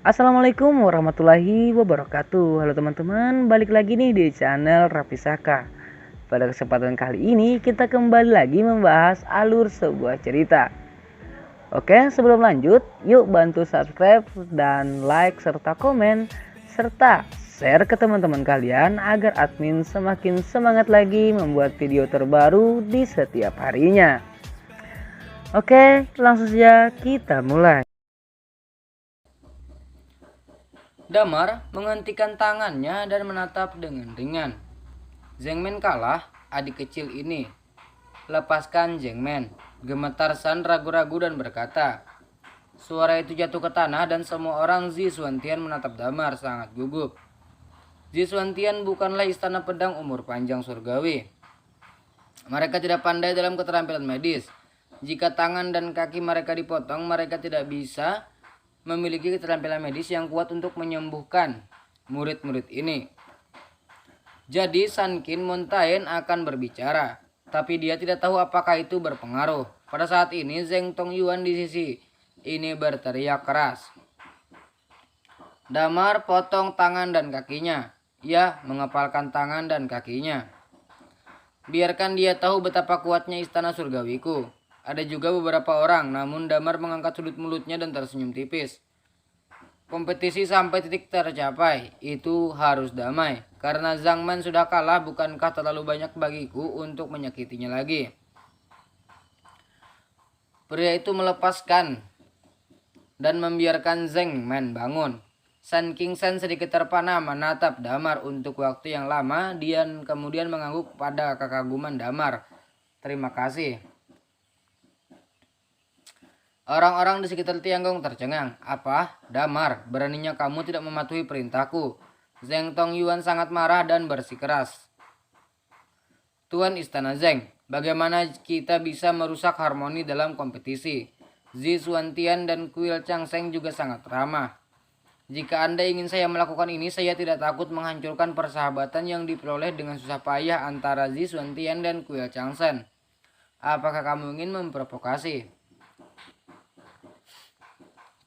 Assalamualaikum warahmatullahi wabarakatuh. Halo teman-teman, balik lagi nih di channel Raffi Saka. Pada kesempatan kali ini kita kembali lagi membahas alur sebuah cerita. Oke, sebelum lanjut, yuk bantu subscribe dan like serta komen serta share ke teman-teman kalian agar admin semakin semangat lagi membuat video terbaru di setiap harinya. Oke, langsung saja kita mulai. Damar menghentikan tangannya dan menatap dengan ringan. Zengmen kalah, adik kecil ini. Lepaskan Zengmen. Gemetar San ragu-ragu dan berkata. Suara itu jatuh ke tanah dan semua orang Ziswantian menatap Damar sangat gugup. Ziswantian bukanlah istana pedang umur panjang surgawi. Mereka tidak pandai dalam keterampilan medis. Jika tangan dan kaki mereka dipotong, mereka tidak bisa memiliki keterampilan medis yang kuat untuk menyembuhkan murid-murid ini. Jadi Sankin Montaigne akan berbicara, tapi dia tidak tahu apakah itu berpengaruh. Pada saat ini Zeng Tong Yuan di sisi ini berteriak keras. Damar potong tangan dan kakinya. Ia mengepalkan tangan dan kakinya. Biarkan dia tahu betapa kuatnya istana surgawiku. Ada juga beberapa orang, namun Damar mengangkat sudut mulutnya dan tersenyum tipis. Kompetisi sampai titik tercapai, itu harus damai. Karena Zhang Man sudah kalah, bukankah terlalu banyak bagiku untuk menyakitinya lagi? Pria itu melepaskan dan membiarkan Zhang Man bangun. San King San sedikit terpana menatap Damar untuk waktu yang lama, dia kemudian mengangguk pada kekaguman Damar. Terima kasih. Orang-orang di sekitar Tianggong tercengang. Apa? Damar, beraninya kamu tidak mematuhi perintahku. Zeng Tong Yuan sangat marah dan bersikeras. Tuan Istana Zeng, bagaimana kita bisa merusak harmoni dalam kompetisi? Ziswantian dan Kuil Changseng juga sangat ramah. Jika Anda ingin saya melakukan ini, saya tidak takut menghancurkan persahabatan yang diperoleh dengan susah payah antara Ziswantian dan Kuil Changseng. Apakah kamu ingin memprovokasi?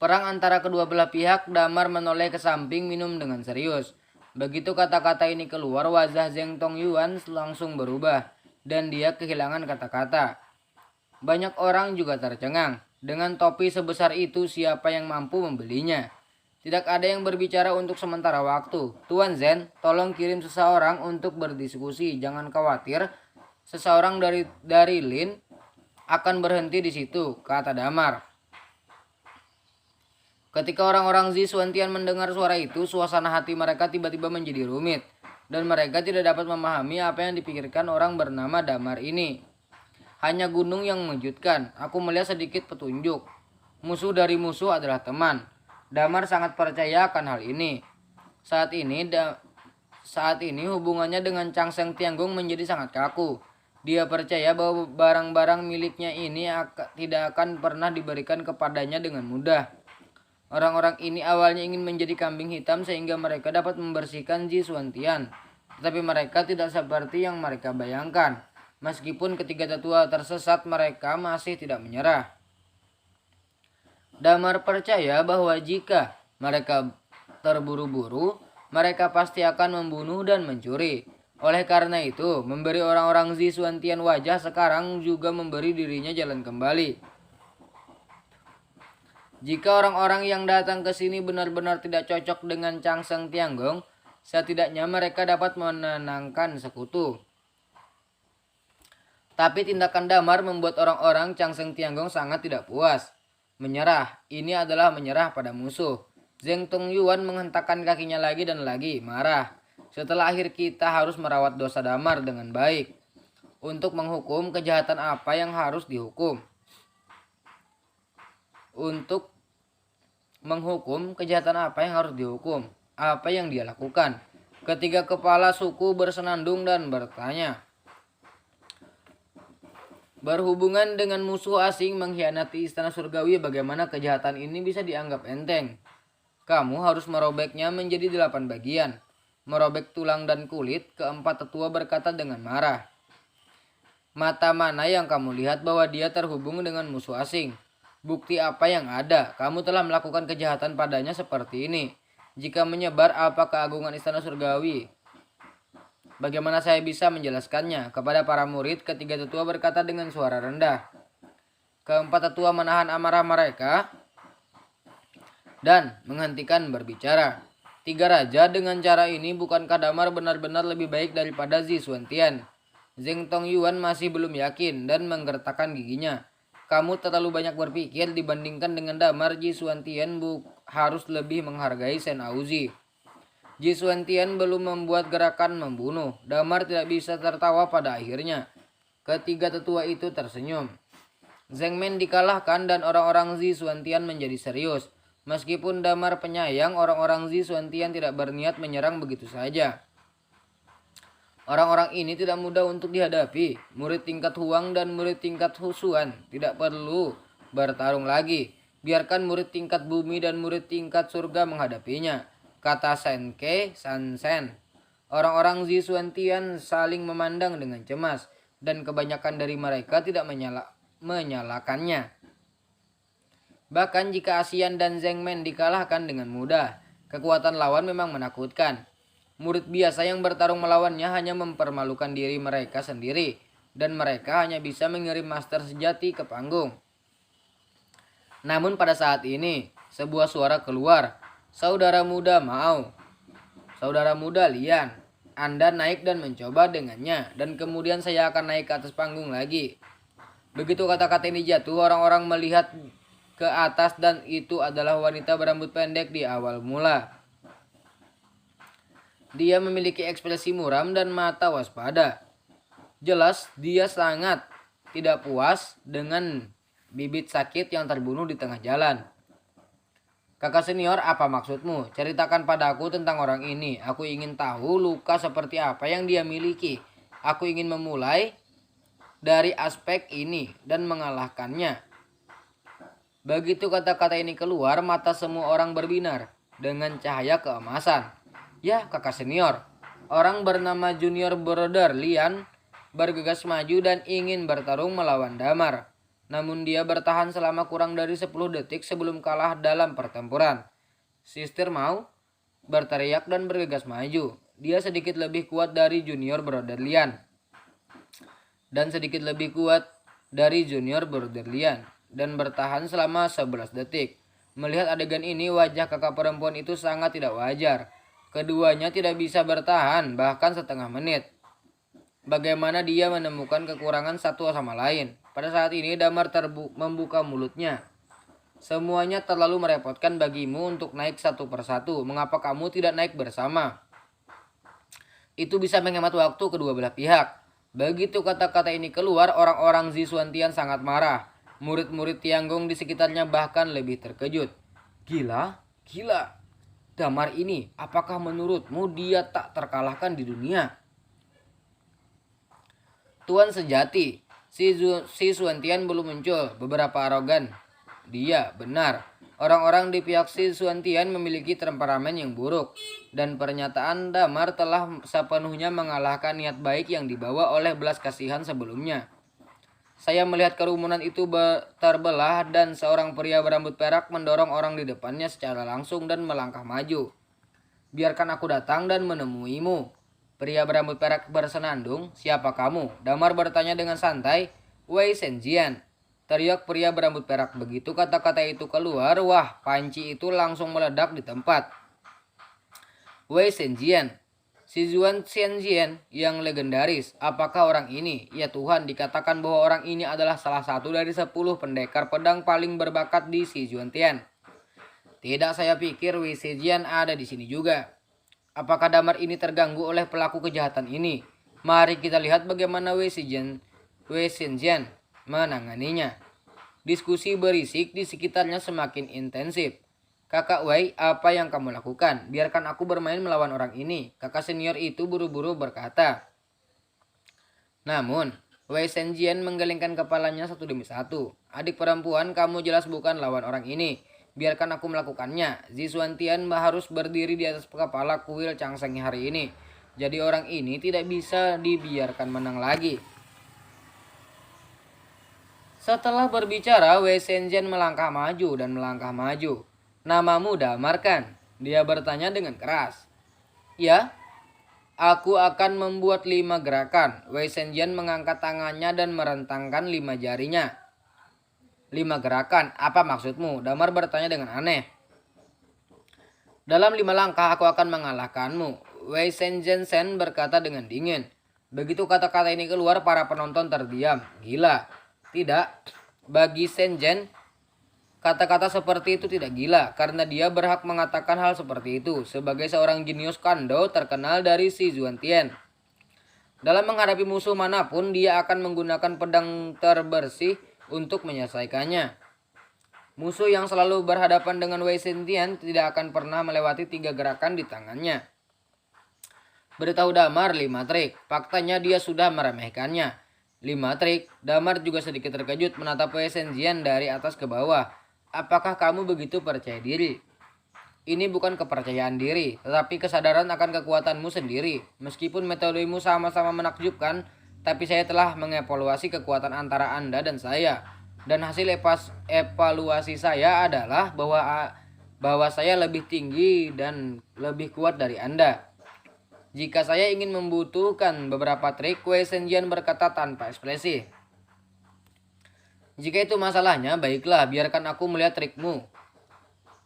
Perang antara kedua belah pihak, Damar menoleh ke samping minum dengan serius. Begitu kata-kata ini keluar, wajah Zeng Tong Yuan langsung berubah, dan dia kehilangan kata-kata. Banyak orang juga tercengang. Dengan topi sebesar itu, siapa yang mampu membelinya? Tidak ada yang berbicara untuk sementara waktu. Tuan Zen, tolong kirim seseorang untuk berdiskusi. Jangan khawatir, seseorang dari Lin akan berhenti di situ, kata Damar. Ketika orang-orang Ziswantian mendengar suara itu, suasana hati mereka tiba-tiba menjadi rumit. Dan mereka tidak dapat memahami apa yang dipikirkan orang bernama Damar ini. Hanya gunung yang mengejutkan. Aku melihat sedikit petunjuk. Musuh dari musuh adalah teman. Damar sangat percaya akan hal ini. Saat ini hubungannya dengan Changseng Tianggong menjadi sangat kaku. Dia percaya bahwa barang-barang miliknya ini tidak akan pernah diberikan kepadanya dengan mudah. Orang-orang ini awalnya ingin menjadi kambing hitam sehingga mereka dapat membersihkan Ziswantian. Tetapi mereka tidak seperti yang mereka bayangkan. Meskipun ketiga tetua tersesat, mereka masih tidak menyerah. Damar percaya bahwa jika mereka terburu-buru, mereka pasti akan membunuh dan mencuri. Oleh karena itu, memberi orang-orang Ziswantian wajah sekarang juga memberi dirinya jalan kembali. Jika orang-orang yang datang ke sini benar-benar tidak cocok dengan Changseng Tianggong, setidaknya mereka dapat menenangkan sekutu. Tapi tindakan Damar membuat orang-orang Changseng Tianggong sangat tidak puas. Menyerah, ini adalah menyerah pada musuh. Zeng Tong Yuan menghentakkan kakinya lagi dan lagi, marah. Setelah akhir kita harus merawat dosa Damar dengan baik. Untuk menghukum kejahatan apa yang harus dihukum. Untuk menghukum kejahatan apa yang harus dihukum, apa yang dia lakukan. Ketiga kepala suku bersenandung dan bertanya. Berhubungan dengan musuh asing mengkhianati istana surgawi, bagaimana kejahatan ini bisa dianggap enteng? Kamu harus merobeknya menjadi 8 bagian. Merobek tulang dan kulit, keempat tetua berkata dengan marah. Mata mana yang kamu lihat bahwa dia terhubung dengan musuh asing? Bukti apa yang ada? Kamu telah melakukan kejahatan padanya seperti ini. Jika menyebar apa keagungan istana surgawi? Bagaimana saya bisa menjelaskannya? Kepada para murid, ketiga tetua berkata dengan suara rendah. Keempat tetua menahan amarah mereka dan menghentikan berbicara. Tiga raja, dengan cara ini bukankah Damar benar-benar lebih baik daripada Zi Xuantian? Zheng Tongyuan masih belum yakin dan menggertakkan giginya. Kamu terlalu banyak berpikir. Dibandingkan dengan Damar, Zi Xuantian harus lebih menghargai Shen Aozi. Zi Xuantian belum membuat gerakan membunuh. Damar tidak bisa tertawa pada akhirnya. Ketiga tetua itu tersenyum. Zheng Men dikalahkan dan orang-orang Zi Xuantian menjadi serius. Meskipun Damar penyayang, orang-orang Zi Xuantian tidak berniat menyerang begitu saja. Orang-orang ini tidak mudah untuk dihadapi. Murid tingkat Huang dan murid tingkat Husuan tidak perlu bertarung lagi. Biarkan murid tingkat bumi dan murid tingkat surga menghadapinya, kata Shen Ke Sansen. Orang-orang Zi Xuantian saling memandang dengan cemas dan kebanyakan dari mereka tidak menyalakannya. Bahkan jika Asian dan Zheng Men dikalahkan dengan mudah, kekuatan lawan memang menakutkan. Murid biasa yang bertarung melawannya hanya mempermalukan diri mereka sendiri, dan mereka hanya bisa mengirim master sejati ke panggung. Namun pada saat ini, sebuah suara keluar. Saudara muda Mao, saudara muda Lian, Anda naik dan mencoba dengannya, dan kemudian saya akan naik ke atas panggung lagi. Begitu kata-kata ini jatuh, orang-orang melihat ke atas dan itu adalah wanita berambut pendek di awal mula. Dia memiliki ekspresi muram dan mata waspada. Jelas dia sangat tidak puas dengan bibit sakit yang terbunuh di tengah jalan. Kakak senior, apa maksudmu? Ceritakan padaku tentang orang ini. Aku ingin tahu luka seperti apa yang dia miliki. Aku ingin memulai dari aspek ini dan mengalahkannya. Begitu kata-kata ini keluar, mata semua orang berbinar dengan cahaya keemasan. Ya, kakak senior. Orang bernama Junior Brother Lian bergegas maju dan ingin bertarung melawan Damar. Namun dia bertahan selama kurang dari 10 detik sebelum kalah dalam pertempuran. Sister Mao berteriak dan bergegas maju. Dia sedikit lebih kuat dari Junior Brother Lian dan sedikit lebih kuat dari Junior Brother Lian, dan bertahan selama 11 detik. Melihat adegan ini, wajah kakak perempuan itu sangat tidak wajar. Keduanya tidak bisa bertahan bahkan setengah menit. Bagaimana dia menemukan kekurangan satu sama lain? Pada saat ini Damar membuka mulutnya. Semuanya terlalu merepotkan bagimu untuk naik satu persatu. Mengapa kamu tidak naik bersama? Itu bisa menghemat waktu kedua belah pihak. Begitu kata-kata ini keluar, orang-orang Zi Xuantian sangat marah. Murid-murid Tianggong di sekitarnya bahkan lebih terkejut. Gila. Damar ini, apakah menurutmu dia tak terkalahkan di dunia? Tuan sejati, si Xuantian belum muncul, beberapa arogan. Dia benar. Orang-orang di pihak si Xuantian memiliki temperamen yang buruk, dan pernyataan Damar telah sepenuhnya mengalahkan niat baik yang dibawa oleh belas kasihan sebelumnya. Saya melihat kerumunan itu terbelah dan seorang pria berambut perak mendorong orang di depannya secara langsung dan melangkah maju. Biarkan aku datang dan menemuimu. Pria berambut perak bersenandung. Siapa kamu? Damar bertanya dengan santai. Wei Shenjian, teriak pria berambut perak. Begitu kata-kata itu keluar, wah, panci itu langsung meledak di tempat. Wei Shenjian, si Zuan Xianjian yang legendaris. Apakah orang ini? Ya Tuhan, dikatakan bahwa orang ini adalah salah satu dari 10 pendekar pedang paling berbakat di Si Xuantian. Tidak, saya pikir Wei Shenjian ada di sini juga. Apakah Damar ini terganggu oleh pelaku kejahatan ini? Mari kita lihat bagaimana Wei Shenjian menanganinya. Diskusi berisik di sekitarnya semakin intensif. Kakak Wei, apa yang kamu lakukan? Biarkan aku bermain melawan orang ini. Kakak senior itu buru-buru berkata. Namun, Wei Shenjian menggelengkan kepalanya satu demi satu. Adik perempuan, kamu jelas bukan lawan orang ini. Biarkan aku melakukannya. Zi Xuantian harus berdiri di atas kepala kuil Changseng hari ini. Jadi orang ini tidak bisa dibiarkan menang lagi. Setelah berbicara, Wei Shenzhen melangkah maju dan melangkah maju. Namamu Damar kan? Dia bertanya dengan keras. Ya, aku akan membuat 5 gerakan. Wei Shenzhen mengangkat tangannya dan merentangkan 5 jarinya. 5 gerakan, apa maksudmu? Damar bertanya dengan aneh. Dalam 5 langkah aku akan mengalahkanmu. Wei Shenzhen berkata dengan dingin. Begitu kata-kata ini keluar, para penonton terdiam. Gila. Tidak. Bagi Shenzhen, kata-kata seperti itu tidak gila karena dia berhak mengatakan hal seperti itu sebagai seorang jenius kando terkenal dari si Zuantian. Dalam menghadapi musuh manapun, dia akan menggunakan pedang terbersih untuk menyelesaikannya. Musuh yang selalu berhadapan dengan Wei Shenzhen tidak akan pernah melewati 3 gerakan di tangannya. Beritahu Damar 5 trik. Faktanya dia sudah meremehkannya. 5 trik. Damar juga sedikit terkejut menatap Wei Shenzhen dari atas ke bawah. Apakah kamu begitu percaya diri? Ini bukan kepercayaan diri, tetapi kesadaran akan kekuatanmu sendiri. Meskipun metodemu sama-sama menakjubkan, tapi saya telah mengevaluasi kekuatan antara Anda dan saya. Dan hasil evaluasi saya adalah bahwa saya lebih tinggi dan lebih kuat dari Anda. Jika saya ingin membutuhkan beberapa trik, Wei Shenzhen berkata tanpa ekspresi. Jika itu masalahnya, baiklah, biarkan aku melihat trikmu.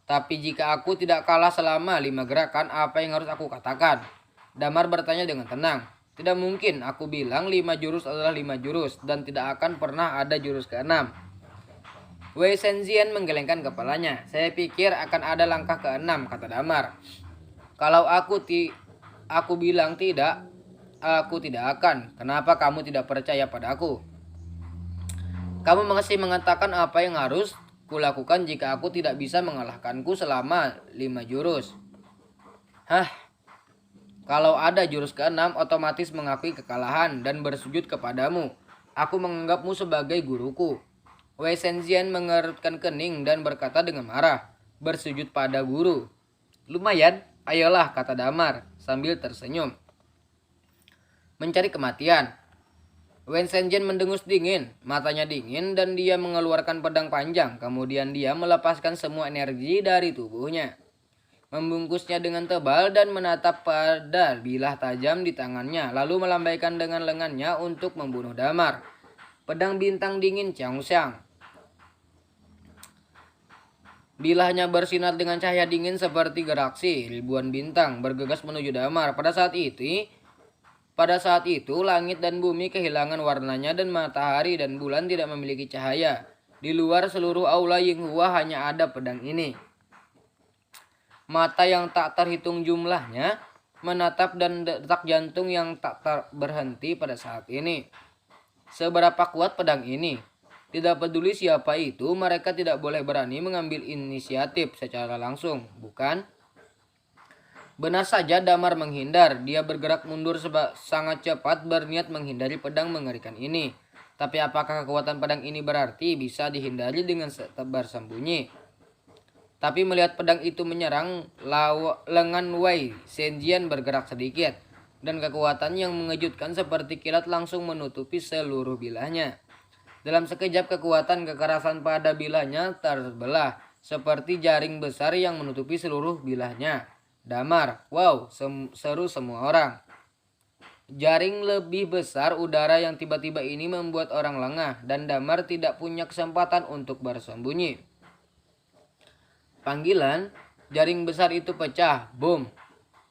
Tapi jika aku tidak kalah selama 5 gerakan, apa yang harus aku katakan? Damar bertanya dengan tenang. Tidak mungkin, aku bilang 5 jurus adalah 5 jurus, dan tidak akan pernah ada jurus ke-6. Wei Shenzhen menggelengkan kepalanya. Saya pikir akan ada langkah ke-6, kata Damar. Kalau aku bilang tidak, aku tidak akan. Kenapa kamu tidak percaya padaku? Kamu masih mengatakan apa yang harus kulakukan jika aku tidak bisa mengalahkanku selama 5 jurus. Hah? Kalau ada jurus ke-6, otomatis mengakui kekalahan dan bersujud kepadamu. Aku menganggapmu sebagai guruku. Wei Shenzhen mengerutkan kening dan berkata dengan marah. Bersujud pada guru. Lumayan, ayolah, kata Damar sambil tersenyum. Mencari kematian. Wei Shenzhen mendengus dingin, matanya dingin dan dia mengeluarkan pedang panjang. Kemudian dia melepaskan semua energi dari tubuhnya. Membungkusnya dengan tebal dan menatap pada bilah tajam di tangannya. Lalu melambaikan dengan lengannya untuk membunuh Damar. Pedang bintang dingin Changshan. Bilahnya bersinar dengan cahaya dingin seperti galaksi. Ribuan bintang bergegas menuju Damar. Pada saat itu, langit dan bumi kehilangan warnanya dan matahari dan bulan tidak memiliki cahaya. Di luar seluruh aula Yinghua hanya ada pedang ini. Mata yang tak terhitung jumlahnya menatap dan detak jantung yang tak berhenti pada saat ini. Seberapa kuat pedang ini? Tidak peduli siapa itu, mereka tidak boleh berani mengambil inisiatif secara langsung, bukan? Benar saja Damar menghindar. Dia bergerak mundur sangat cepat berniat menghindari pedang mengerikan ini. Tapi apakah kekuatan pedang ini berarti bisa dihindari dengan bersembunyi? Tapi melihat pedang itu menyerang, lengan Wei Shenzhen bergerak sedikit. Dan kekuatan yang mengejutkan seperti kilat langsung menutupi seluruh bilahnya. Dalam sekejap kekuatan kekerasan pada bilahnya terbelah. Seperti jaring besar yang menutupi seluruh bilahnya. Damar, wow, seru semua orang. Jaring lebih besar udara yang tiba-tiba ini membuat orang lengah dan Damar tidak punya kesempatan untuk bersembunyi. Panggilan, jaring besar itu pecah, boom.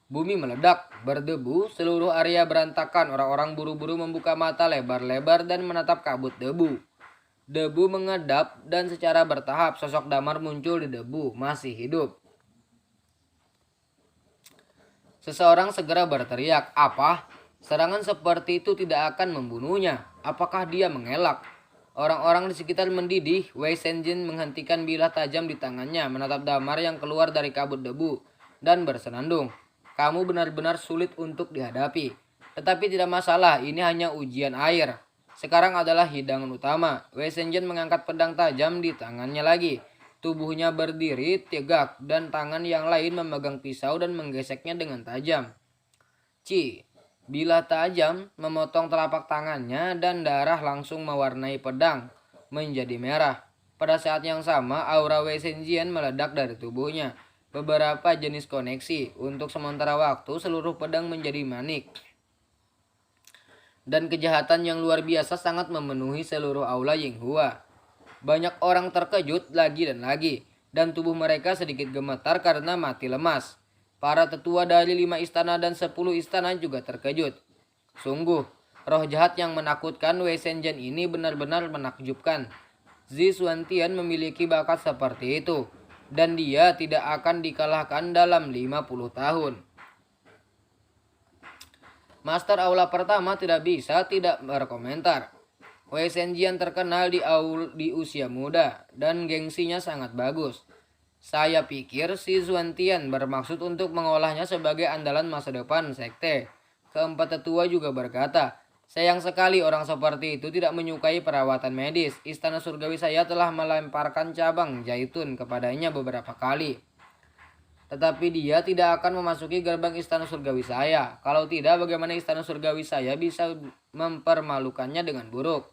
Bumi meledak, berdebu, seluruh area berantakan. Orang-orang buru-buru membuka mata lebar-lebar dan menatap kabut debu. Debu mengedap dan secara bertahap sosok Damar muncul di debu, masih hidup. Seseorang segera berteriak, apa? Serangan seperti itu tidak akan membunuhnya. Apakah dia mengelak? Orang-orang di sekitar mendidih. Wei Shenzhen menghentikan bilah tajam di tangannya, menatap Damar yang keluar dari kabut debu, dan bersenandung. Kamu benar-benar sulit untuk dihadapi. Tetapi tidak masalah, ini hanya ujian air. Sekarang adalah hidangan utama. Wei Shenzhen mengangkat pedang tajam di tangannya lagi. Tubuhnya berdiri tegak dan tangan yang lain memegang pisau dan menggeseknya dengan tajam. Bilah tajam memotong telapak tangannya dan darah langsung mewarnai pedang. menjadi merah. Pada saat yang sama, aura Wei Zhenjian meledak dari tubuhnya. Beberapa jenis koneksi. Untuk sementara waktu, seluruh pedang menjadi manik. Dan kejahatan yang luar biasa sangat memenuhi seluruh aula Yinghua. Banyak orang terkejut lagi dan lagi, dan tubuh mereka sedikit gemetar karena mati lemas. Para tetua dari 5 istana dan 10 istana juga terkejut. Sungguh, roh jahat yang menakutkan Wei Zhenjian ini benar-benar menakjubkan. Zi Xuantian memiliki bakat seperti itu, dan dia tidak akan dikalahkan dalam 50 tahun. Master aula pertama tidak bisa tidak berkomentar. Wei Zhenjian terkenal di usia muda dan gengsinya sangat bagus. Saya pikir si Xuantian bermaksud untuk mengolahnya sebagai andalan masa depan sekte. Keempat tetua juga berkata, sayang sekali orang seperti itu tidak menyukai perawatan medis. Istana surgawi saya telah melemparkan cabang zaitun kepadanya beberapa kali. Tetapi dia tidak akan memasuki gerbang istana surgawi saya. Kalau tidak, bagaimana istana surgawi saya bisa mempermalukannya dengan buruk?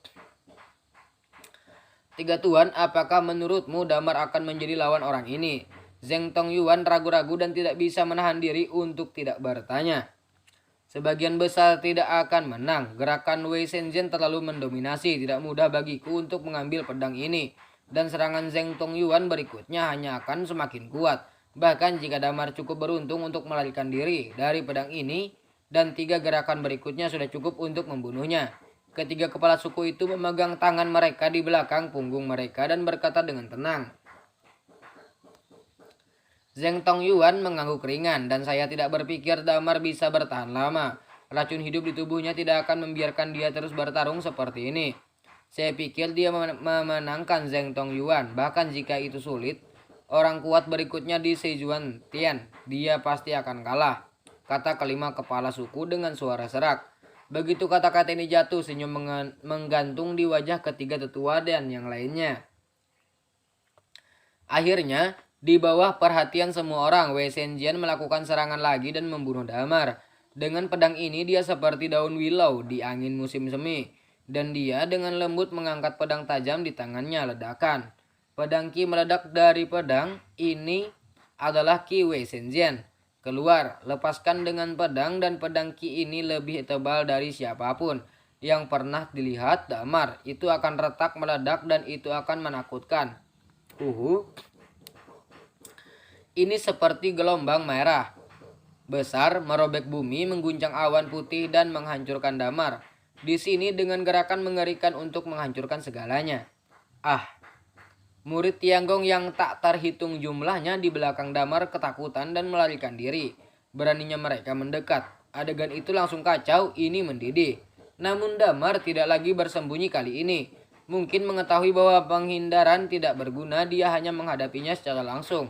Tiga tuan, apakah menurutmu Damar akan menjadi lawan orang ini? Zheng Tongyuan ragu-ragu dan tidak bisa menahan diri untuk tidak bertanya. Sebagian besar tidak akan menang. Gerakan Wei Zhenjian terlalu mendominasi. Tidak mudah bagiku untuk mengambil pedang ini. Dan serangan Zheng Tongyuan berikutnya hanya akan semakin kuat. Bahkan jika Damar cukup beruntung untuk melarikan diri dari pedang ini, dan 3 gerakan berikutnya sudah cukup untuk membunuhnya. Ketiga kepala suku itu memegang tangan mereka di belakang punggung mereka dan berkata dengan tenang. Zheng Tongyuan mengangguk ringan, dan saya tidak berpikir Damar bisa bertahan lama. Racun hidup di tubuhnya tidak akan membiarkan dia terus bertarung seperti ini. Saya pikir dia memenangkan Zheng Tongyuan, bahkan jika itu sulit. Orang kuat berikutnya di Seijuan Tian, dia pasti akan kalah, kata kelima kepala suku dengan suara serak. Begitu kata-kata ini jatuh, senyum menggantung di wajah ketiga tetua dan yang lainnya. Akhirnya, di bawah perhatian semua orang, Wei Zhenjian melakukan serangan lagi dan membunuh Damar. Dengan pedang ini dia seperti daun willow di angin musim semi, dan dia dengan lembut mengangkat pedang tajam di tangannya ledakan. Pedang Qi meledak dari pedang ini adalah Qi Wei Zhenjian. Keluar, lepaskan dengan pedang, dan pedang Qi ini lebih tebal dari siapapun yang pernah dilihat Damar. Itu akan retak meledak dan itu akan menakutkan. Ini seperti gelombang merah besar merobek bumi, mengguncang awan putih dan menghancurkan Damar. Di sini dengan gerakan mengerikan untuk menghancurkan segalanya. Murid Tianggong yang tak terhitung jumlahnya di belakang Damar ketakutan dan melarikan diri. Beraninya mereka mendekat. Adegan itu langsung kacau, ini mendidih. Namun Damar tidak lagi bersembunyi kali ini. Mungkin mengetahui bahwa penghindaran tidak berguna, dia hanya menghadapinya secara langsung.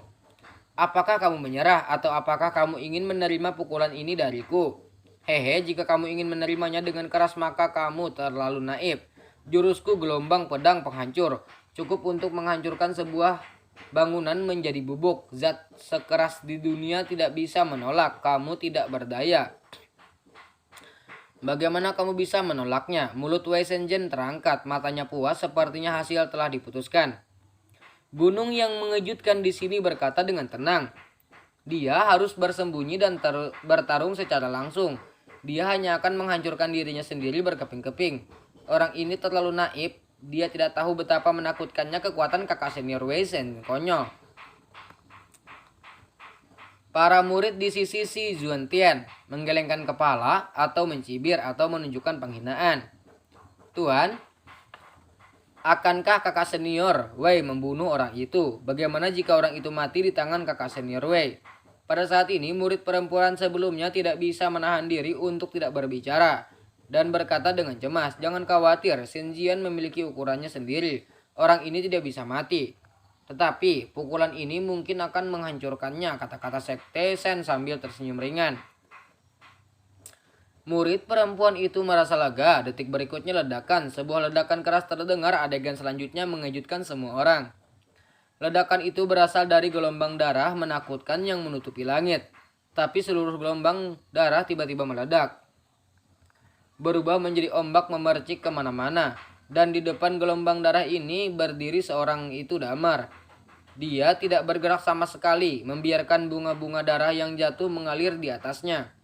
Apakah kamu menyerah atau apakah kamu ingin menerima pukulan ini dariku? Hehe, jika kamu ingin menerimanya dengan keras maka kamu terlalu naif. Jurusku gelombang pedang penghancur. Cukup untuk menghancurkan sebuah bangunan menjadi bubuk. Zat sekeras di dunia tidak bisa menolak. Kamu tidak berdaya. Bagaimana kamu bisa menolaknya? Mulut Wei Zhenjian terangkat. Matanya puas, sepertinya hasil telah diputuskan. Gunung yang mengejutkan di sini berkata dengan tenang. Dia harus bersembunyi dan bertarung secara langsung. Dia hanya akan menghancurkan dirinya sendiri berkeping-keping. Orang ini terlalu naif. Dia tidak tahu betapa menakutkannya kekuatan kakak senior Wei Zhen. Konyol. Para murid di sisi Zi Xuantian menggelengkan kepala atau mencibir atau menunjukkan penghinaan. Tuan, akankah kakak senior Wei membunuh orang itu? Bagaimana jika orang itu mati di tangan kakak senior Wei? Pada saat ini murid perempuan sebelumnya tidak bisa menahan diri untuk tidak berbicara. Dan berkata dengan cemas, jangan khawatir, Zhenjian memiliki ukurannya sendiri. Orang ini tidak bisa mati. Tetapi pukulan ini mungkin akan menghancurkannya, kata-kata Sekte Shen sambil tersenyum ringan. Murid perempuan itu merasa lega. Detik berikutnya ledakan. Sebuah ledakan keras terdengar. Adegan selanjutnya mengejutkan semua orang. Ledakan itu berasal dari gelombang darah menakutkan yang menutupi langit. Tapi seluruh gelombang darah tiba-tiba meledak. Berubah menjadi ombak memercik kemana-mana. Dan di depan gelombang darah ini berdiri seorang itu Damar. Dia tidak bergerak sama sekali, membiarkan bunga-bunga darah yang jatuh mengalir di atasnya.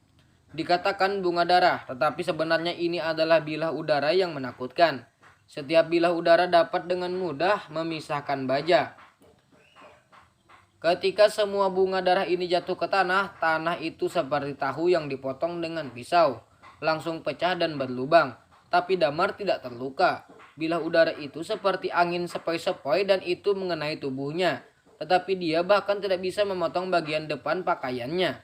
Dikatakan bunga darah, tetapi sebenarnya ini adalah bilah udara yang menakutkan. Setiap bilah udara dapat dengan mudah memisahkan baja. Ketika semua bunga darah ini jatuh ke tanah, tanah itu seperti tahu yang dipotong dengan pisau, langsung pecah dan berlubang. Tapi Damar tidak terluka. Bilah udara itu seperti angin sepoi-sepoi dan itu mengenai tubuhnya. Tetapi dia bahkan tidak bisa memotong bagian depan pakaiannya,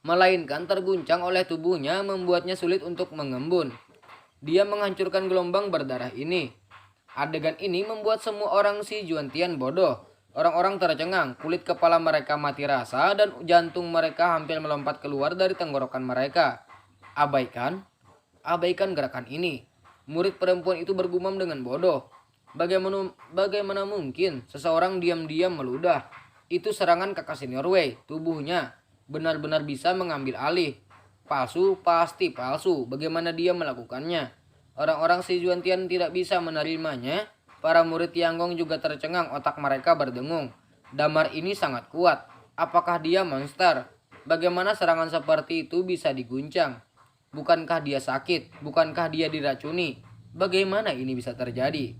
melainkan terguncang oleh tubuhnya, membuatnya sulit untuk mengembun. Dia menghancurkan gelombang berdarah ini. Adegan ini membuat semua orang si Juantian bodoh. Orang-orang tercengang, kulit kepala mereka mati rasa dan jantung mereka hampir melompat keluar dari tenggorokan mereka. Abaikan gerakan ini. Murid perempuan itu bergumam dengan bodoh. Bagaimana mungkin seseorang diam-diam meludah? Itu serangan kakak senior Wei. Tubuhnya benar-benar bisa mengambil alih. Palsu, pasti palsu. Bagaimana dia melakukannya? Orang-orang si Juantian tidak bisa menerimanya. Para murid Tianggong juga tercengang, otak mereka berdengung. Damar ini sangat kuat. Apakah dia monster? Bagaimana serangan seperti itu bisa diguncang? Bukankah dia sakit? Bukankah dia diracuni? Bagaimana ini bisa terjadi?